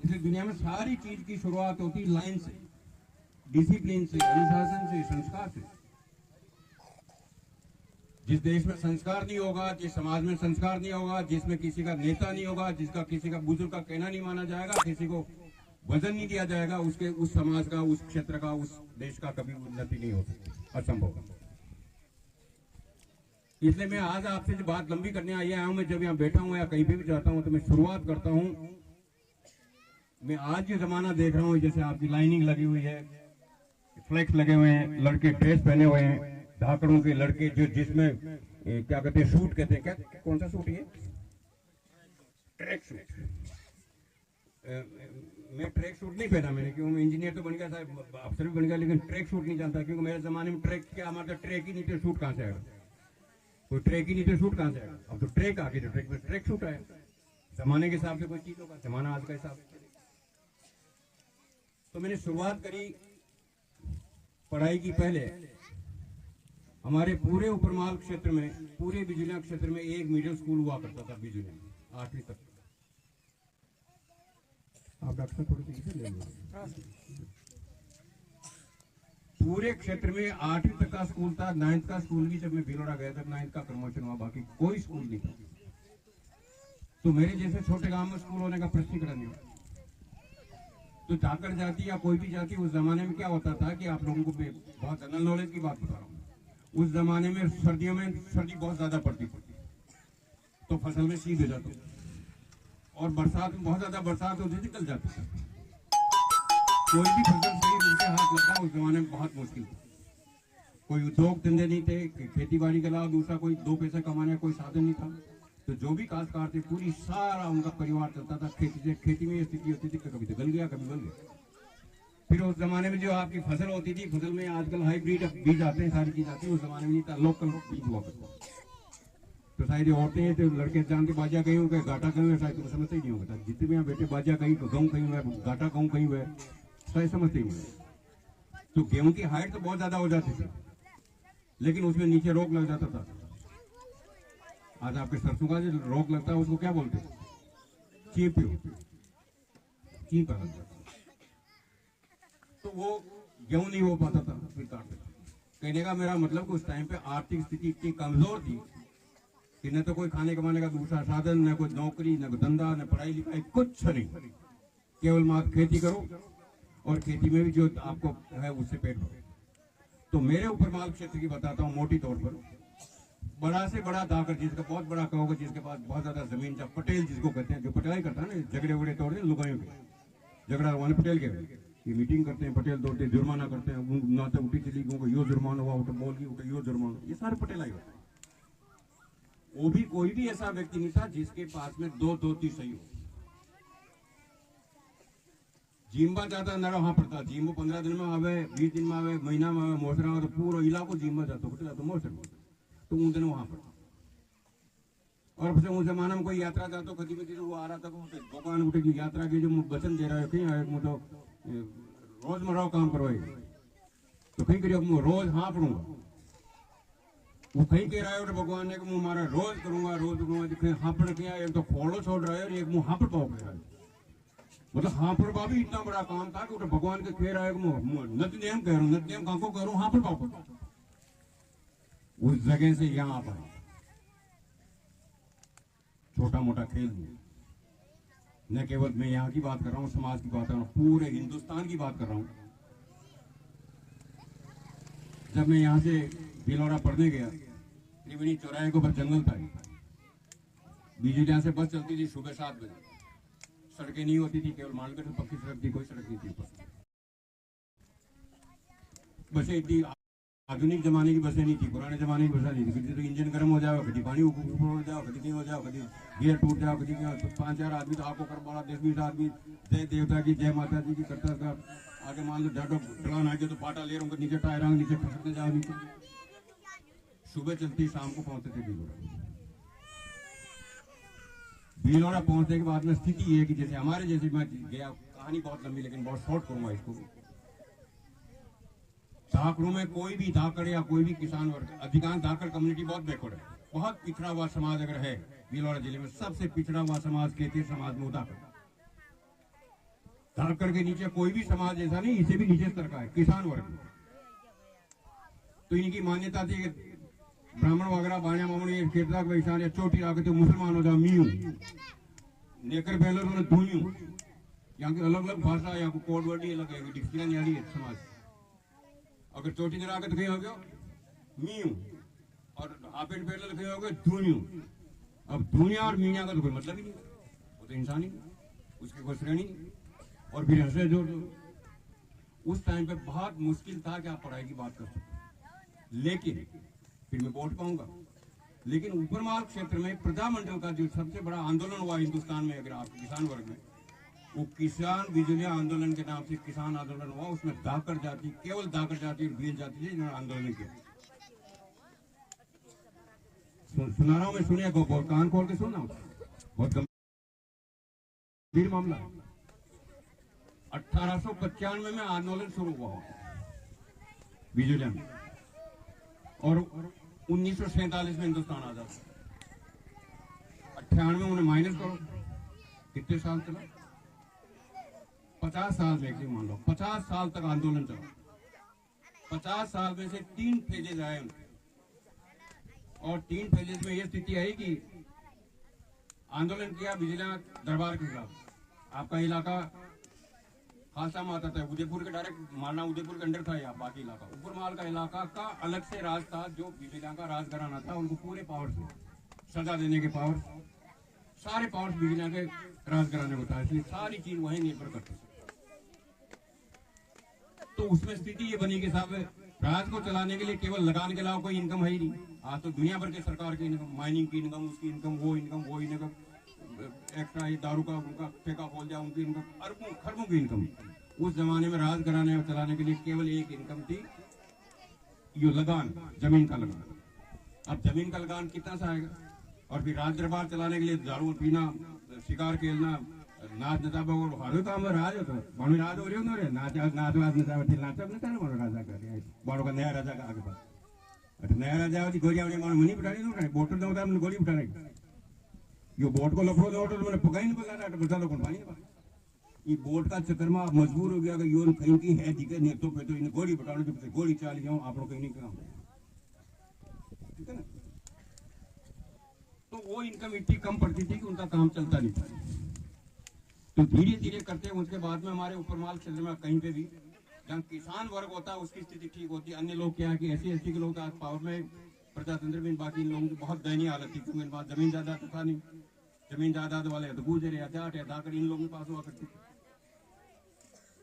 इस दुनिया में सारी चीज की शुरुआत होती लाइन से, डिसिप्लिन से, अनुशासन से, संस्कार से। जिस देश में संस्कार नहीं होगा, जिस समाज में संस्कार नहीं होगा, जिसमें किसी का नेता नहीं होगा, जिसका किसी का बुजुर्ग का कहना नहीं माना जाएगा, किसी को वजन नहीं दिया जाएगा, उसके उस समाज का, उस क्षेत्र का, उस देश का कभी उन्नति नहीं हो सकती, असंभव। इसलिए मैं आज आपसे जो बात लंबी करने आया हूं, मैं जब यहाँ बैठा हूं या कहीं पे भी जाता हूं तो मैं शुरुआत करता हूं। मैं आज जो जमाना देख रहा हूं, जैसे आपकी लाइनिंग लगी हुई है, फ्लैक्स लगे हुए हैं, लड़के ड्रेस पहने हुए हैं, धाकड़ों के लड़के जो जिसमें क्या कहते हैं, सूट कहते हैं, क्या कौन सा सूट ये, ट्रैक सूट। मैं ट्रैक सूट नहीं पहना मैंने, क्योंकि मैं इंजीनियर तो बन गया था, अफसर भी बन गया, लेकिन ट्रैक सूट नहीं जानता, क्योंकि मेरे जमाने में ट्रैक क्या, हमारा ट्रैक ही नहीं थे, सूट कहाँ से आएगा, कोई ट्रैक ही नहीं थे, सूट कहाँ से आएगा। अब तो ट्रैक आ गई, तो ट्रैक में ट्रैक सूट आया। जमाने के हिसाब से कोई चीज होगा, जमाना आज का हिसाब से। तो मैंने शुरुआत करी पढ़ाई की। पहले हमारे पूरे उपरमाल क्षेत्र में, पूरे बिजुलिया क्षेत्र में एक मिडिल स्कूल हुआ करता था बिजुलिया में, 8वीं तक। आप डॉक्टर थोड़ी सी ले लीजिए। पूरे क्षेत्र में 8वीं तक का स्कूल था। 9th का स्कूल भी जब मैं भिलोड़ा गया था, 9th का प्रमोशन हुआ, बाकी कोई स्कूल नहीं था। तो मेरे जैसे छोटे गांव में स्कूल होने का प्रश्न खड़ा नहीं हुआ। तो जाकर जाती या कोई भी जाती, उस जमाने में क्या होता था कि आप लोगों को बहुत जनरल नॉलेज की बात बता रहा हूँ, उस जमाने में सर्दियों में सर्दी बहुत ज्यादा पड़ती तो फसल में सीध हो जाती, और बरसात में बहुत ज्यादा बरसात होती थी, निकल जाती थी। कोई भी फसल सही उनके हाथ लगना उस जमाने में बहुत मुश्किल था। कोई उद्योग धंधे नहीं थे, खेती बाड़ी के अलावा दूसरा कोई 2 पैसे कमाने का कोई साधन नहीं था। तो जो भी काश्तकार थे, पूरी सारा उनका परिवार चलता था खेती से। खेती में ये स्थिति होती थी कि कभी तो गल गया, कभी गल गया। फिर उस जमाने में जो आपकी फसल होती थी, फसल में आजकल हाइब्रिड बीज आते हैं, सारी चीज आती है, उस जमाने में नहीं था, लोकल बीज हुआ करता। तो शायद ये औरतें हैं तो लड़के जानते बाजा कहीं हुए, घाटा कहीं हुए, शायद समझते ही नहीं होगा। जितने भी यहाँ बेटे बाजा कहीं, गेहूँ कहीं हुआ, घाटा गेहूँ कहीं हुआ, शायद समझते ही नहीं। तो गेहूं की हाइट तो बहुत ज्यादा हो जाती थी, लेकिन उसमें नीचे रोग लग जाता था। आज आपके सरसों का जो रोग लगता है उसको क्या बोलते हैं, चीप लग जाता। तो वो गेहूं नहीं हो पाता था, फिर काटते। कहने का मेरा मतलब कि उस टाइम पे आर्थिक स्थिति इतनी कमजोर थी कि न तो कोई खाने कमाने का दूसरा साधन, न कोई नौकरी, न धंधा, न पढ़ाई लिखाई, कुछ नहीं। केवल मात्र खेती करो, और खेती में भी जो आपको है उससे पेट भरो। तो मेरे ऊपर माल क्षेत्र की बताता हूँ मोटी तौर पर। बड़ा से बड़ा दाकर, जिसका बहुत बड़ा कहोगे, जिसके पास बहुत ज्यादा जमीन, जब पटेल जिसको कहते हैं, जो पटेलाई करता है ना, झगड़े वगड़े तोड़ते लुगाइयों के, झगड़ा वाले पटेल के, ये मीटिंग करते हैं, पटेल तोड़ते, जुर्माना करते हैं, ना तो उठी चली गई, यो जुर्माना हुआ, उठो बोल गई, उठो यो जुर्माना, ये सारे पटेलाई होते हैं। वो भी कोई भी ऐसा व्यक्ति नहीं था जिसके पास में 2 धोती सही हो। जिम्बा जाता न वहां पड़ता, जिम्बो 15 दिन में आवे, 20 दिन में आवे, महीना में आवे, मोसरा आवे, तो पूरा इलाको जिम्बा जाता, मोसर, तो उन दिन वहां पड़ता। और फिर उस जमाने में कोई यात्रा जाता, कभी भी वो आ रहा था, भगवान उठे की यात्रा की जो वचन दे रहा है, कहीं आए मतलब रोजमर्रा काम करवाए, तो कहीं करिए रोज हाँ पढ़ूंगा, वो कहीं कह रहा है और भगवान ने मुंह मारा रोज करूंगा, हाँ पढ़ के एक तो फॉलो छोड़ रहा है और एक मुंह हाँ पढ़ पाओ कह रहा है। मतलब हाँ पर भी इतना बड़ा काम था कि भगवान के कह रहा है नत नियम कह रहा हूँ, नत नियम को कह रहा हूँ, हाँ पर पापा उस जगह से यहाँ आ पाए। छोटा मोटा खेल नहीं, न केवल मैं यहाँ की बात कर रहा हूँ, समाज की बात कर रहा हूँ, पूरे हिंदुस्तान की बात कर रहा हूँ। जब मैं यहाँ से भिलोड़ा पढ़ने गया, त्रिवेणी चौराहे के ऊपर जंगल था, बिजलियां से बस चलती थी सुबह 7 बजे, सड़कें नहीं होती थी, केवल मालगढ़ में पक्की सड़क थी, कोई सड़क नहीं थी। बसें इतनी आधुनिक जमाने की बसें नहीं थी, पुराने जमाने की बसें नहीं थी। कभी तो इंजन गर्म हो जाओ, कभी पानी ऊपर हो जाओ, कभी नहीं हो जाओ, कभी गियर टूट जाओ, कभी 5-4 आदमी तो आपको कर पड़ा, 10-20 आदमी जय देवता की, जय माता जी की करता था। आगे मान लो जाटो ढलान आ गया तो पाटा ले रहा हूँ, नीचे टायर नीचे खसकने जाओ नीचे। सुबह चलती, शाम को पहुंचते थे भिलोड़ा पहुंचने के बाद में स्थिति ये है कि जैसे हमारे जैसे मैं गया, कहानी बहुत लंबी लेकिन बहुत शॉर्ट करूंगा इसको। धाकड़ों में कोई भी धाकड़ या कोई भी किसान वर्ग, अधिकांश धाकड़ कम्युनिटी बहुत बैकवर्ड है, बहुत पिछड़ा हुआ समाज अगर है भिलोड़ा जिले में, सबसे पिछड़ा हुआ समाज खेतीय समाज में धाकड़। धाकड़ के नीचे कोई भी समाज ऐसा नहीं, इसे भी नीचे स्तर का है, किसान वर्ग। तो इनकी मान्यता थी कि ब्राह्मण वगैरह बाणिया मामूली खेतला वैशान या चोटी आके तो मुसलमान हो जाओ मीयू नेकर पहले उन्होंने दूनियू। यहाँ की अलग अलग भाषा, यहाँ को कोड वर्ड अलग है, डिक्शनरी नहीं है समाज। अगर चोटी जरा के तो कहीं हो गया मीयू और हाफ एंड पहले कहीं हो गया दूनियू। अब दुनिया और मीनिया का तो कोई मतलब ही नहीं, वो तो इंसान ही, उसकी कोई श्रेणी नहीं। और फिर हंसे जोड़ दो। उस टाइम पे बहुत मुश्किल था कि आप पढ़ाई की बात कर सकते, लेकिन फिर मैं वोट पाऊंगा। लेकिन ऊपरमाल क्षेत्र में प्रजामंडल का जो सबसे बड़ा आंदोलन हुआ हिंदुस्तान में, अगर आप किसान वर्ग में, वो किसान बिजलिया आंदोलन के नाम से किसान आंदोलन हुआ। उसमें धाकड़ जाति, केवल धाकड़ जाति और भील जाति थी जिन्होंने आंदोलन किया। सुना रहा हूं मैं, सुनिए, कान खोल के सुनना, बहुत गंभीर मामला। 1895 में आंदोलन शुरू हुआ बिजुलिया में और 1947 में हिंदुस्तान आजाद। 98 उन्हें माइनस करो, कितने साल चला? 50 साल मैक्सिमम मान लो, 50 साल तक आंदोलन चला। 50 साल में से 3 फेजेज आए उनके, और 3 फेजेज में यह स्थिति आई कि आंदोलन किया बिजलिया दरबार के खिलाफ। आपका इलाका खासा में आता था, उदयपुर के डायरेक्ट मालना उदयपुर के अंडर था या बाकी इलाका, ऊपरमाल का इलाका का अलग से राज था, जो बिजलिया का राज घराना था। उनको पूरे पावर से सजा देने के पावर, सारे पावर बिजलिया के राज घराने को था, इसलिए सारी चीज वहीं निर्भर करती। तो उसमें स्थिति ये बनी कि साहब राज को चलाने के लिए केवल लगान के अलावा कोई इनकम है ही नहीं। आज तो दुनिया भर के सरकार की इनकम, माइनिंग की इनकम, उसकी इनकम, वो इनकम, एक्स्ट्रा ये दारू का उनका ठेका खोल दिया, उनकी इनकम अरबों खरबों की इनकम। उस जमाने में राज कराने और चलाने के लिए केवल एक इनकम थी, ये लगान, जमीन का लगान। अब जमीन का लगान कितना सा आएगा? और फिर राज दरबार चलाने के लिए दारू पीना, शिकार खेलना, नाच नचा हर काम राज होता है। राज हो रही हो नाच नाच वाज नचा मानो राजा कर बाड़ो का नया राजा का आगे पास नया राजा गोरिया मानो मनी पटाने बोट गोली उठाने यो बोट को लफड़ो दो तो मैंने पकाई नहीं पका रहा बचा लो कौन पानी ये बोट का चक्कर में आप मजबूर हो गया कि यो कहीं की है दिखे नहीं तो पे तो इन्हें गोली बटाने जो गोली चाल जाऊं आप लोग कहीं नहीं काम, ठीक है ना। तो वो इनकम इतनी कम पड़ती थी कि उनका काम चलता नहीं था। तो धीरे धीरे करते उसके बाद में हमारे ऊपरमाल क्षेत्र में कहीं पे भी जहाँ किसान वर्ग होता है उसकी स्थिति ठीक होती है। अन्य लोग क्या है कि ऐसी के लोग आज पावर में, प्रजातंत्र में, बाकी इन लोगों की बहुत दयनीय हालत थी, क्योंकि इनके पास जमीन जायदाद तो था नहीं। जमीन जायदाद वाले तो गुजर या जाट या धाकड़ इन लोगों के पास हुआ करती।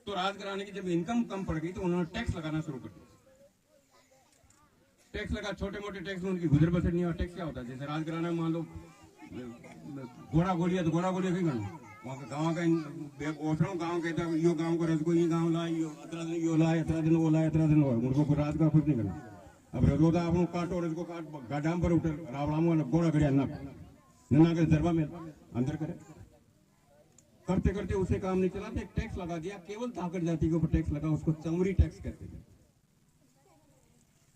तो राज कराने की जब इनकम कम पड़ गई तो उन्होंने टैक्स लगाना शुरू कर दिया। टैक्स लगा, छोटे मोटे टैक्स में उनकी गुजर बसर नहीं हुआ। टैक्स क्या होता है? जैसे राज कराने में मान लो घोड़ा गोलिया तो घोड़ा गोलिया कहीं करना वहाँ का गाँव का ओसरों गाँव कहता है यो गाँव का रसगो ये गाँव लाए, यो इतना दिन यो लाए, इतना दिन वो लाए, इतना दिन वो, उनको राज का कुछ नहीं करना। अब रसगो था आप काटो, रसगो काट गाडाम पर उठे रावड़ामो घोड़ा गड़िया ना के दरबा में अंदर करे। करते करते उसे काम नहीं चला तो एक टैक्स लगा दिया, केवल धाकड़ जाति के ऊपर टैक्स लगा, उसको चमरी टैक्स कहते थे।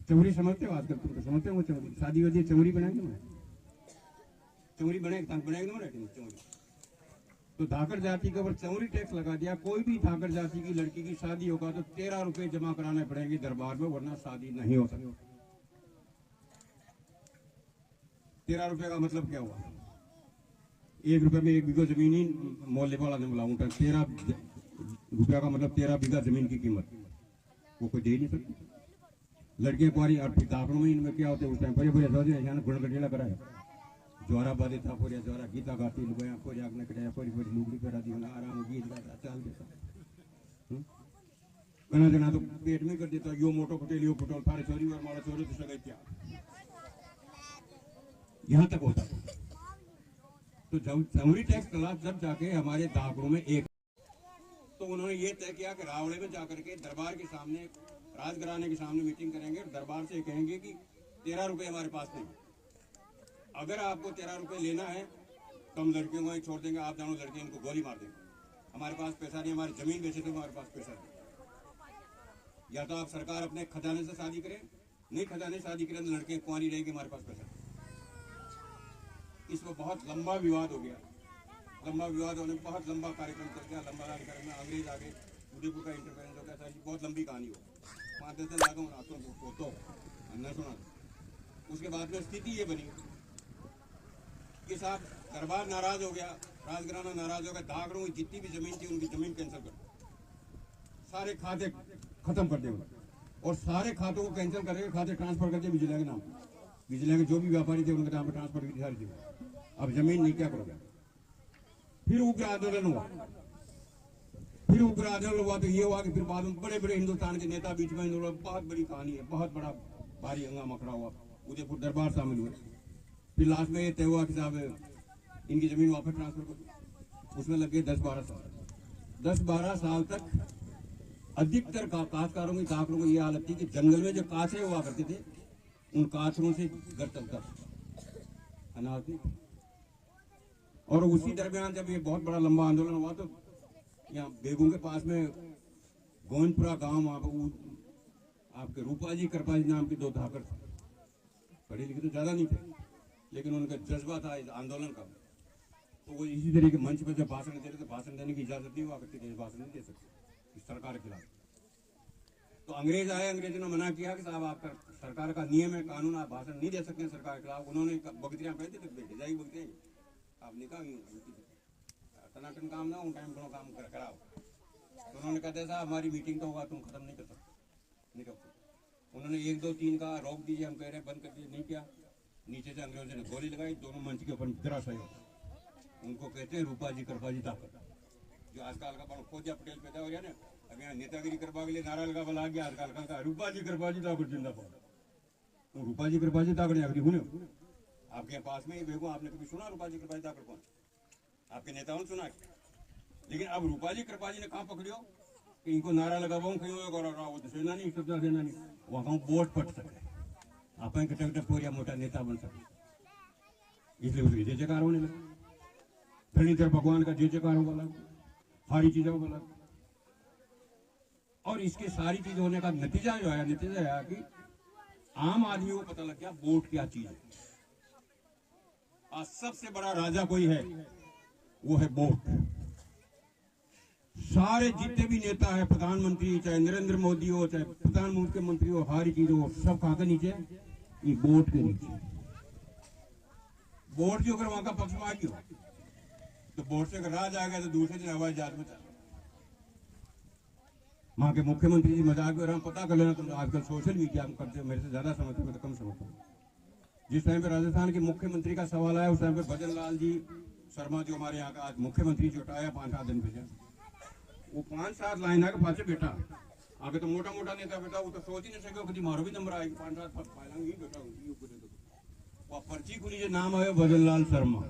चमरी समझते हो? आजकल तुम समझते हो चमरी? शादी वादी चमरी बनाएंगे ना, चमरी बनाएंगे चमरी। तो धाकड़ जाति के ऊपर चमरी टैक्स लगा दिया। कोई भी धाकड़ जाति की लड़की की शादी होगा तो 13 रुपए जमा कराने पड़ेंगे दरबार में, वरना शादी नहीं हो सकती। 13 रुपए का मतलब क्या हुआ? 1 रुपए में 1 बीघा जमीन ही मोहल्ले वाला ने बोला उनका 13 रुपया का मतलब 13 बीघा जमीन की कीमत वो कोई दे नहीं सकती। लड़कियां कुआरी और धाकड़ों में इनमें क्या होते हैं उस टाइम पर गुणगटेला कराए ज्वारा बादे था पोरिया ज्वारा गीता गाती लुगाया पोरिया आगने कटाया पोरी लुगड़ी करा दी आराम गीत गाता चाल देता। घना जना तो पेट में कर देता यो मोटो पटेल यो पटोल थारे चोरी और मारा चोरी तो सगाई क्या यहाँ तक होता। तो जब चमरी टैक्स चला जब जाके हमारे धाकड़ों में एक तो उन्होंने ये तय किया कि रावड़े में जाकर के दरबार के सामने राजघराने के सामने मीटिंग करेंगे और दरबार से कहेंगे कि 13 रुपए हमारे पास नहीं, अगर आपको 13 रुपए लेना है तो हम लड़कियों को ही छोड़ देंगे, आप जानो लड़के इनको गोली मार देंगे, हमारे पास पैसा नहीं, हमारी जमीन बेचे तो हमारे पास पैसा नहीं। या तो आप सरकार अपने खजाने से शादी करें, नहीं खजाने से शादी करें तो लड़के कुंवारी रहेगी, हमारे पास पैसा। इसमें बहुत लंबा विवाद हो गया लंबा विवाद होने, बहुत लंबा कार्यक्रम चल गया। लंबा कार्यक्रम में अंग्रेज आ गए, उदयपुर का इंटरफेरेंस हो गया था। बहुत लंबी कहानी हो, 5-10 दिन लगा उन तो न सुना। उसके बाद में स्थिति ये बनी कि साहब दरबार नाराज हो गया, राजघराना नाराज हो गया, दागड़ों की जितनी भी जमीन थी उनकी जमीन कैंसिल कर, सारे खाते खत्म कर दिए और सारे खातों को कैंसिल करके खाते ट्रांसफर कर दिए विजिला के नाम। विजिला के जो भी व्यापारी थे उनके नाम पर ट्रांसफर की सारी चीजें। अब जमीन नहीं, क्या करोगे? फिर उग्र आंदोलन हुआ। फिर उग्र आंदोलन हुआ तो ये हुआ कि फिर बाद में बड़े बड़े हिंदुस्तान के नेता बीच में, बहुत बड़ी कहानी है, बहुत बड़ा भारी हंगामा खड़ा हुआ, उदयपुर दरबार शामिल हुए। फिर लास्ट में ये तय हुआ कि साहब इनकी जमीन वापस ट्रांसफर कर। उसमें लग गए 10-12 साल। 10-12 साल तक अधिकतर काश्तकारों की काकरों को यह हालत थी कि जंगल में जो काछरे हुआ करते थे उन काछरों से घर चलता अनाज नहीं। और उसी दरमियान जब ये बहुत बड़ा लंबा आंदोलन हुआ तो यहाँ बेगू के पास में गोविंदपुरा गांव, आपके रूपा जी कृपा जी नाम के 2 धाकर थे, पढ़े लिखे तो ज्यादा नहीं थे लेकिन उनका जज्बा था इस आंदोलन का। तो वो इसी तरह के मंच पर जब भाषण दे रहे थे, भाषण देने की इजाजत नहीं हुआ करती थी, भाषण नहीं दे सकते इस सरकार के खिलाफ। तो अंग्रेज आए, अंग्रेजों ने मना किया कि साहब आपका सरकार का नियम है, कानून, आप भाषण नहीं दे सकते सरकार के खिलाफ। उन्होंने बगतियां कहते थे बेटे जाइए बगतियां, आपने कहा टनाटन काम ना उन टाइम काम कराओ। तो उन्होंने कहते साहब हमारी मीटिंग तो होगा, तुम खत्म नहीं कर सकते, नहीं कर सकते। उन्होंने 1 2 3 का रोक दीजिए, हम कह रहे हैं बंद कर दीजिए, नहीं किया। नीचे से अंग्रेजों ने गोली लगाई, दोनों मंच के ऊपर धराशायी हो गए। उनको कहते हैं रूपा जी कृपा जी ताकत, जो आजकल का बड़ा खोजा पटेल पैदा हो गया ना, अब यहाँ नेतागिरी करवा के लिए नारा लगा बला गया आजकल का रूपा जी कृपा जी ताकत जिंदाबाद। तो रूपा जी कृपा जी ताकत आखिरी हुए आपके पास में ही बेगो, आपने कभी सुना रूपा जी कृपा जी ताकत कौन? आपके नेताओं ने सुना। लेकिन अब रूपा जी कृपा जी ने कहाँ पकड़ियो कि इनको नारा लगाओ कहीं सेना नहीं सत्ता सेना नहीं, वहां वोट पट सके, आप कटक पूरा मोटा नेता बन सके, इसलिए उसके जय जयकार होने लगे। धरणीधर भगवान का जय जयकार होगा लगा, सारी चीजों को लगा। और इसके सारी चीज होने का नतीजा जो है, नतीजा है कि आम आदमी को पता लग गया वोट क्या चीज है। आज सबसे बड़ा राजा कोई है वो है वोट। सारे जितने भी नेता है, प्रधानमंत्री, चाहे नरेंद्र मोदी हो, चाहे प्रधानमंत्री हो, हर चीज हो, सब कहां के नीचे? ये वोट के नीचे। वोट जो अगर वहां का पक्ष में आ गया तो वोट से अगर राज आ गया तो दूसरे दिन हवाई जहाज में चल। वहां के मुख्यमंत्री जी मजाक में पता कर लेना, तुम आजकल सोशल मीडिया में करते हो, मेरे से ज्यादा समझते हो तो कम समझते हो। जिस टाइम पे राजस्थान के मुख्यमंत्री का सवाल आया उस टाइम पे भजन लाल जी शर्मा जो हमारे यहाँ का आज मुख्यमंत्री जुटाया 5-7 दिन पहले, वो 5-7 लाइन आगे पाछे बैठा। आगे तो मोटा मोटा नेता बैठा, वो तो सोच ही नहीं सके कभी मारो भी नंबर आएगी, 5-7 ही बैठा। वो पर्ची खुली जो नाम आया भजन लाल शर्मा,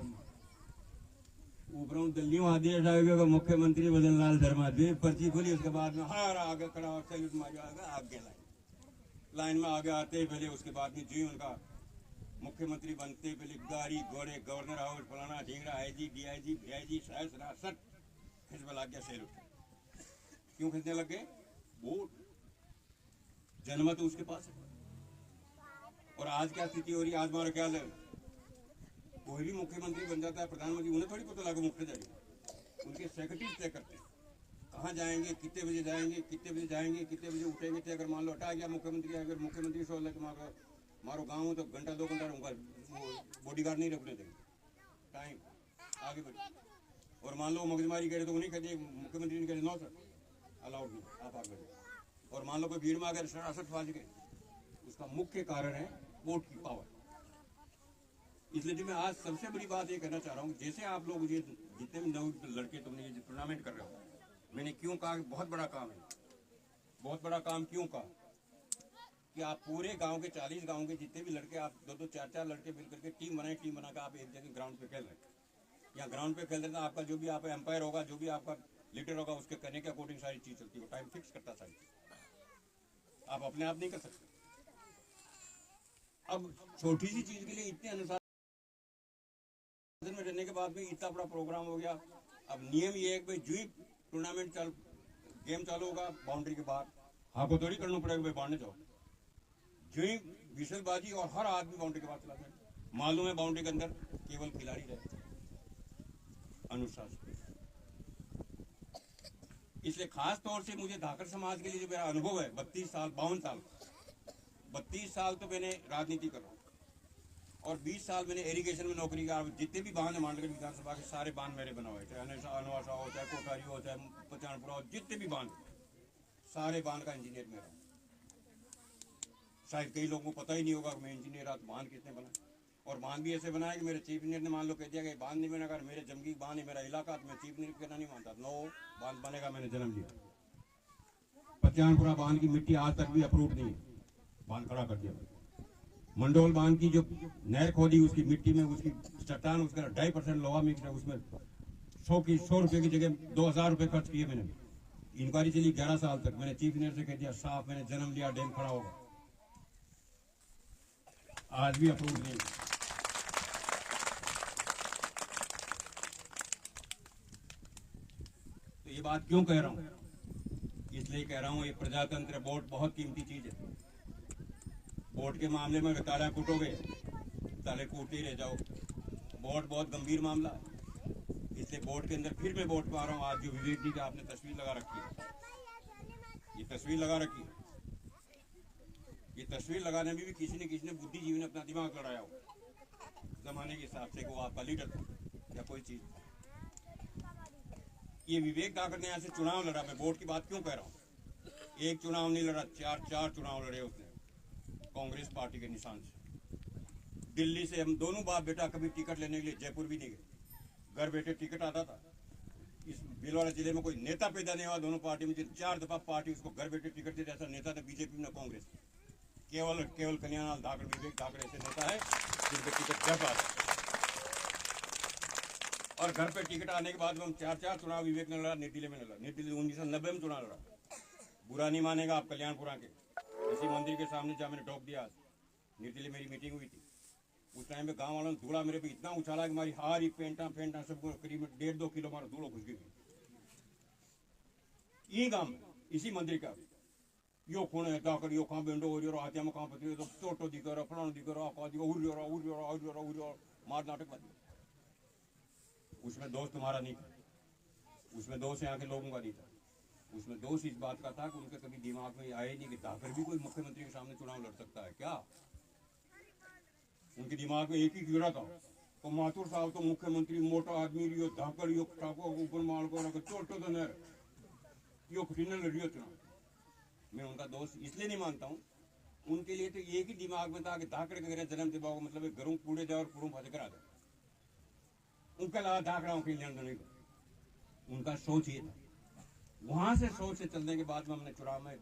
ऊपर दिल्ली में आदेश आएगा मुख्यमंत्री भजन लाल शर्मा दे, पर्ची खुली। उसके बाद में हर आगे खड़ा और सैल्यूट मार आगे लाइन में आगे आते पहले, उसके बाद में जी उनका मुख्यमंत्री बनते पहले गाड़ी घोड़े गवर्नर हाउस फलाना ढींगरा आईजी डीआईजी बीआईजी सब खिंचवा लग गया सैल्यूट। क्यों खींचने लग गए? वोट, जनमत तो उसके पास है। और आज क्या स्थिति हो रही है? आज हमारा ख्याल है कोई भी मुख्यमंत्री बन जाता है, प्रधानमंत्री, उन्हें थोड़ी पता लगा मुख्य जाएगी, उनके सेक्रेटरी तय करते हैं कहाँ जाएंगे, कितने बजे जाएंगे, कितने बजे जाएंगे, कितने बजे उठेंगे। तो अगर मान लो हटा गया मुख्यमंत्री, अगर मुख्यमंत्री सोच लगे मारो गाँव तो घंटा 2 घंटा रहूंगा, बॉडीगार्ड नहीं रखने देंगे, टाइम आगे बढ़े। और मान लो मगजमारी करे तो उन्हीं कहते मुख्यमंत्री ने कहते नो सर अलाउड नहीं, आप आगे बढ़े। और मान लो कोई भीड़ में अगर सरासत फाज गए, उसका मुख्य कारण है वोट की पावर। इसलिए जो मैं आज सबसे बड़ी बात ये कहना चाह रहा हूँ, जैसे आप लोग ये जितने भी नए लड़के तुमने ये टूर्नामेंट कर रहे हो, मैंने क्यों कहा बहुत बड़ा काम है, बहुत बड़ा काम क्यों कहा कि आप पूरे गांव के 40 गांव के जितने भी लड़के, आप 2-2 4-4 लड़के मिलकर के टीम बनाकर आप एक जगह ग्राउंड पे खेल रहे हैं। यहाँ ग्राउंड पे खेल रहे हैं, आपका जो भी आप एम्पायर होगा, जो भी आपका लीडर होगा, उसके कहने के अकॉर्डिंग सारी चीज चलती है, टाइम फिक्स करता सारी चीज, आप अपने आप नहीं कर सकते। अब छोटी सी चीज के लिए इतने अनुसार में रहने के बाद में इतना बड़ा प्रोग्राम हो गया। अब नियम ये है कि भाई जो ही टूर्नामेंट गेम चालू होगा बाउंड्री के बाहर आपको थोड़ी करना पड़ेगा भाई बाढ़ने जाओ, जो ही विशलबाजी और हर आदमी बाउंड्री के बाहर चला जाए। मालूम है बाउंड्री के अंदर केवल खिलाड़ी रहे, अनुशासित। इसलिए खास तौर से मुझे धाकड़ समाज के लिए जो मेरा अनुभव है 32 साल 32 साल तो मैंने राजनीति कर रहा हूँ और 20 साल मैंने इरिगेशन में नौकरी किया। जितने भी बांध है मांडगढ़ विधानसभा के सारे बांध मेरे बना हुए, चाहे अनवासा हो, चाहे कोठारी हो, चाहे पचानपुरा हो, जितने भी बांध सारे बांध का इंजीनियर मेरा। शायद कई लोगों को पता ही नहीं होगा मैं इंजीनियर था। तो बांध किसने बनाया? और बांध भी ऐसे बनाया कि मेरे चीफ इंजीनियर ने मान लो कह दिया कि बांध नहीं बना, अगर मेरे जमगी बांध है मेरा इलाका, तो मैं चीफ इंजीनियर कहना नहीं मानता। नो, बांध बनेगा, मैंने जन्म लिया। पचानपुरा बांध की मिट्टी आज तक भी अप्रूव नहीं है, बांध खड़ा कर दिया। मंडोल बांध की जो नहर खोदी उसकी मिट्टी में उसकी चट्टान उसका 2.5% लोहा मिक्स है, उसमें 100 रुपए की जगह 2000 रुपए खर्च किए मैंने। इंक्वायरी चली 11 साल तक। मैंने चीफ इंजीनियर से कह दिया साफ, मैंने जन्म लिया, डैम खड़ा होगा। आज भी अप्रूव नहीं। तो ये बात क्यों कह रहा हूं? इसलिए कह रहा हूं ये प्रजातंत्र वोट बहुत कीमती चीज है। वोट के मामले में ताला कूटोगे, ताले कूटते ही रह जाओ। वोट बहुत गंभीर मामला है। इसलिए वोट के अंदर फिर मैं वोट पा रहा हूँ। आज जो विवेक जी का आपने तस्वीर लगा रखी है, ये तस्वीर लगा रखी है, ये तस्वीर लगाने में भी किसी न बुद्धिजीवी ने अपना दिमाग लड़ाया हो जमाने के हिसाब से, वो आपका लीडर था या कोई चीज। ये विवेक धाकड़ ने यहाँ से चुनाव लड़ा। मैं वोट की बात क्यों कह रहा हूँ? एक चुनाव नहीं लड़ा, चार चुनाव लड़े उसने कांग्रेस पार्टी के निशान से। दिल्ली से हम दोनों बाप बेटा कभी टिकट लेने के लिए जयपुर भी नहीं गए। घर बैठे टिकट आता था। इस भीलवाड़ा जिले में कोई नेता पैदा नहीं हुआ दोनों पार्टी में, 4 दफा पार्टी उसको घर बैठे टिकट दे। ऐसा नेता था बीजेपी में, कांग्रेस। केवल कन्यालाल धाकड़, विवेक धाकड़ ऐसे नेता है जिनके टिकट जब आता। और घर पे टिकट आने के बाद हम 4 चुनाव विवेक ने लड़ा। निर्दिले में लड़ा, निर्दिले 1990 में चुनाव लड़ा। बुरा नहीं मानेगा आप कल्याणपुरा के इसी मंदिर के सामने जहाँ मैंने टोक दिया, निर्दिले मेरी मीटिंग हुई थी। उस टाइम में गांव वालों ने धूड़ा मेरे पे इतना उछाला कि हमारी हारी पेंटा सबको करीब 1.5-2 किलो हमारा धूड़ो घुस गई। ये गांव इसी मंदिर का यो खून है जाकर यो कहाँ बेंडो हो रही और हाथिया में कहाँ पति तो चोटो दिखा रहा, फलाना दिखा रहा, आका दिखा, उड़ मार नाटक बन। उसमें दोष तुम्हारा नहीं था, उसमें दोष यहाँ के लोगों का नहीं था। उसमें दोष इस बात का था कि उनके कभी दिमाग में आया ही नहीं कि धाकड़ भी कोई मुख्यमंत्री के सामने चुनाव लड़ सकता है क्या। उनके दिमाग में एक ही कीड़ा था, तो माथुर साहब तो मुख्यमंत्री मोटा आदमी रियो, धाकड़ यो ठाकुर ऊपर माल को चोटो तो नर यो खटीने लड़ियो चुनाव। मैं उनका दोष इसलिए नहीं मानता हूँ, उनके लिए तो एक ही दिमाग में था कि धाकड़ के जन्म से बाबू मतलब घरों कूड़े जाए और कूड़ों फंस कर आ जाए। उनके अलावा धाकड़ाओं के लिए नहीं, उनका सोच ये था। वहां से सोच से चलने के बाद में हमने चुनाव में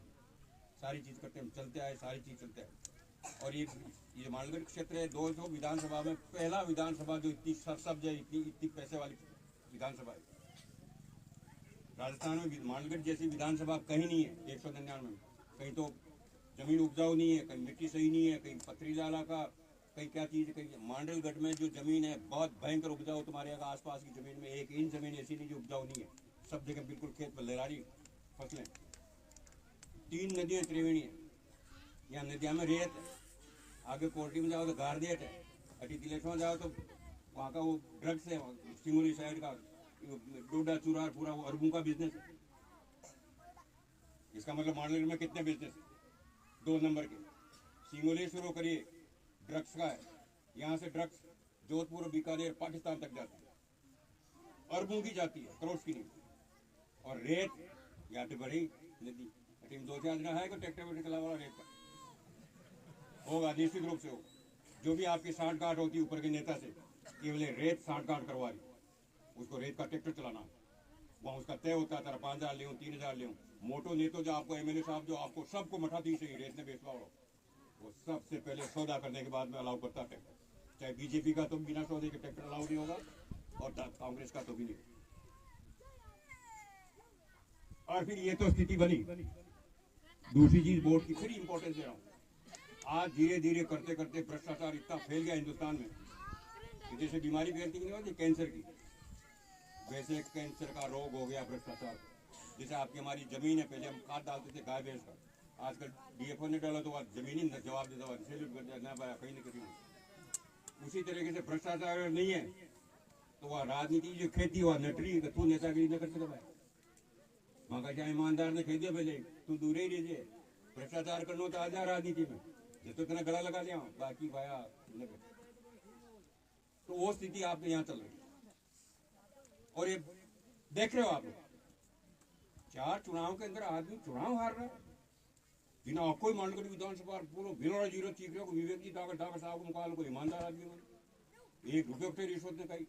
सारी चीज करते हम चलते आए, सारी चीज चलते आए। और ये मांडगढ़ क्षेत्र है 200 विधानसभा में पहला विधानसभा जो इतनी सब इतनी पैसे वाली विधानसभा है। राजस्थान में मांडगढ़ जैसी विधानसभा कहीं नहीं है 199 में। कहीं तो जमीन उपजाऊ नहीं है, कहीं मिट्टी सही नहीं है, कहीं पथरीला इलाका, कहीं क्या चीज है। कहीं मांडलगढ़ में जो जमीन है बहुत भयंकर उपजाऊ। तुम्हारे यहाँ आसपास की जमीन में 1 इंच जमीन ऐसी नहीं जो उपजाऊ नहीं है। सब जगह बिल्कुल खेत पर लहरारी फसलें। 3 नदियां त्रिवेणी है, यहाँ नदियां में रेत है। आगे कोर्टी में जाओ तो गारदेट है, अटी तिलेश्वर जाओ तो वहाँ का वो ड्रग्स है, सिंगोली साइड का डोडा चूरा पूरा वो अरबों का बिजनेस है। इसका मतलब मांडलगढ़ में कितने बिजनेस है? 2 नंबर के। सिंगोली शुरू करिए ड्रग्स का है, यहाँ से ड्रग्स जोधपुर बीकानेर पाकिस्तान तक जाती है, अरबों की जाती है, करोड़ की नहीं। और रेत या तो बड़ी नदी 2-4 दिन है ट्रैक्टर वेक्टर चला वाला रेत का होगा, निश्चित रूप से हो। जो भी आपकी साठ गांठ होती है ऊपर के नेता से, केवल रेत साठ गांठ करवा रही, उसको रेत का ट्रैक्टर चलाना, वहाँ उसका तय होता है 5,000 ले 3,000 ले। मोटो नेतो जो आपको एमएलए साहब जो आपको सबको मठा दी सही रेत ने बेचवा हो, वो सबसे पहले सौदा करने के बाद में अलाउ करता ट्रैक्टर। चाहे बीजेपी का तो बिना सौदे के ट्रैक्टर अलाउ नहीं होगा और कांग्रेस का तो भी नहीं। और फिर ये तो स्थिति बनी। दूसरी चीज वोट की फिर इंपॉर्टेंस दे रहा हूँ। आज धीरे धीरे करते करते भ्रष्टाचार इतना फैल गया हिंदुस्तान में कि जैसे बीमारी फैलती नहीं होती कैंसर की, वैसे कैंसर का रोग हो गया भ्रष्टाचार। जैसे आपकी हमारी जमीन है, पहले हम खाद डालते थे गाय भैंस का, आजकल डीएफओ ने डाला तो जमीन ही जवाब देता हुआ ना पाया कहीं ना कहीं। उसी तरीके से भ्रष्टाचार नहीं है तो वह राजनीति जो खेती हुआ नटरी तू नेतागिरी न कर सकता भाई मगर चाहे ईमानदार ने खेती पहले तू दूर ही रह जाए भ्रष्टाचार करना तो आ जा राजनीति में जो तो तेना गला लगा लिया बाकी भाया तो वो स्थिति आपके यहाँ चल रही और ये देख रहे हो आप 4 चुनाव के अंदर आदमी चुनाव हार रहा है बिना कोई मांडकर विधानसभा पूरा बिना जीरो चीख रहे विवेक जी डाकर साहब को मुकाबले को ईमानदार आदमी एक रुपये रिश्वत ने कही